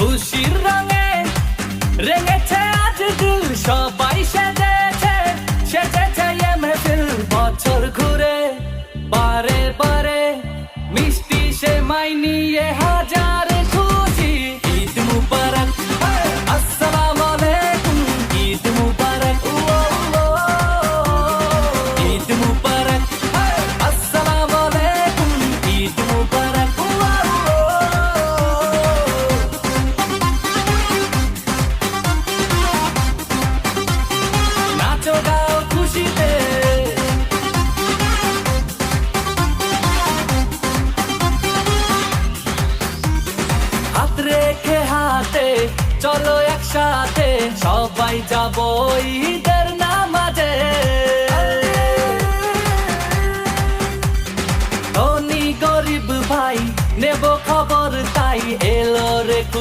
খুশির রঙে রেঙেছে আজ দিল, সবাই সেজেছে সেজেছে এ মেহফিল। বছর ঘুরে বারে বারে মিষ্টি সেমাই নিয়ে হাজার খুশি। ঈদ মুবারক, আসসালামু আলাইকুম, ঈদ মুবারক, ঈদ মুবারক, আসসালামু আলাইকুম, ঈদ মুবারক। নাচো গাও খুশিতে, হাত রেখে হাতে চলো একসাথে, সবাই যাবো ঈদের নামাজে। ধনী গরিব ভাই নেব খবর, তাই এলো রে